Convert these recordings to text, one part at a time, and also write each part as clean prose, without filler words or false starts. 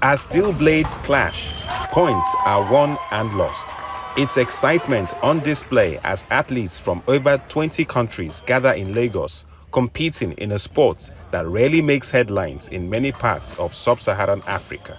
As steel blades clash, points are won and lost. It's excitement on display as athletes from over 20 countries gather in Lagos, competing in a sport that rarely makes headlines in many parts of sub-Saharan Africa.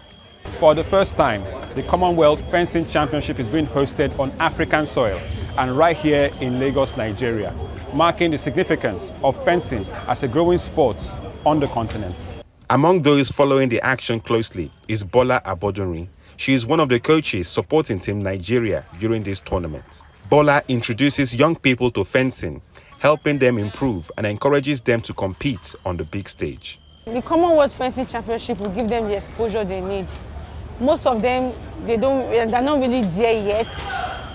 For the first time, the Commonwealth Fencing Championship is being hosted on African soil and right here in Lagos, Nigeria, marking the significance of fencing as a growing sport on the continent. Among those following the action closely is Bola Abodunrin. She is one of the coaches supporting Team Nigeria during this tournament. Bola introduces young people to fencing, helping them improve and encourages them to compete on the big stage. The Commonwealth Fencing Championship will give them the exposure they need. Most of them, they're not really there yet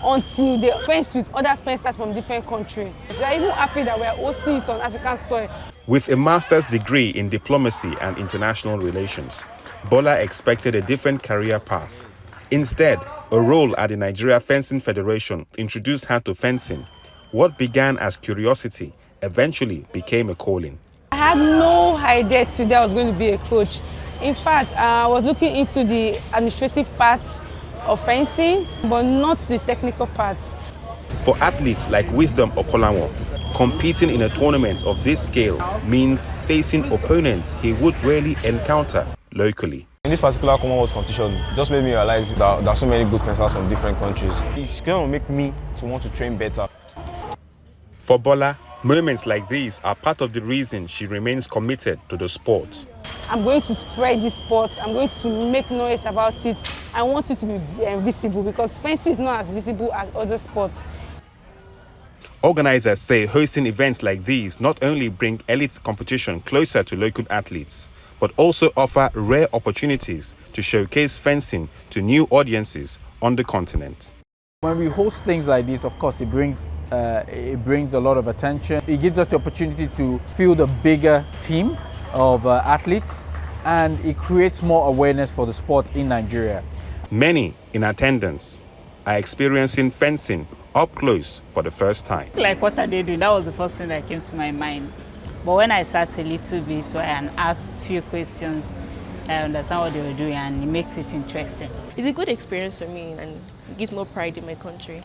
until they fence with other fencers from different countries. So I'm even happy that we're hosting it on African soil. With a master's degree in diplomacy and international relations, Bola expected a different career path. Instead, a role at the Nigeria Fencing Federation introduced her to fencing. What began as curiosity eventually became a calling. I had no idea today I was going to be a coach. In fact, I was looking into the administrative parts of fencing, but not the technical parts. For athletes like Wisdom Okolanwo, competing in a tournament of this scale means facing opponents he would rarely encounter locally. In this particular Commonwealth competition, it just made me realize that there are so many good fencers from different countries. It's going to make me to want to train better. For Bola, moments like these are part of the reason she remains committed to the sport. I'm going to spread this sport. I'm going to make noise about it. I want it to be visible because fencing is not as visible as other sports. Organizers say hosting events like these not only bring elite competition closer to local athletes, but also offer rare opportunities to showcase fencing to new audiences on the continent. When we host things like this, of course, it brings a lot of attention. It gives us the opportunity to field a bigger team of athletes, and it creates more awareness for the sport in Nigeria. Many in attendance are experiencing fencing up close for the first time. Like, what are they doing? That was the first thing that came to my mind. But when I sat a little bit and asked a few questions, I understand what they were doing and it makes it interesting. It's a good experience for me and it gives more pride in my country.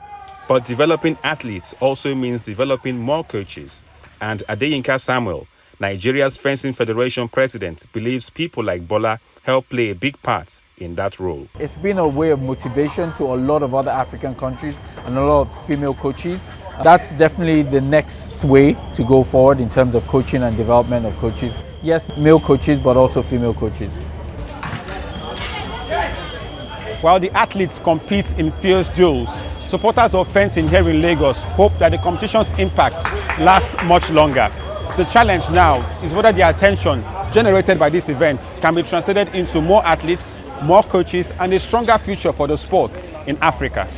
But developing athletes also means developing more coaches. And Adeyinka Samuel, Nigeria's Fencing Federation president, believes people like Bola help play a big part in that role. It's been a way of motivation to a lot of other African countries and a lot of female coaches. That's definitely the next way to go forward in terms of coaching and development of coaches. Yes, male coaches, but also female coaches. While the athletes compete in fierce duels, supporters of fencing here in Lagos hope that the competition's impact lasts much longer. The challenge now is whether the attention generated by these events can be translated into more athletes, more coaches, and a stronger future for the sport in Africa.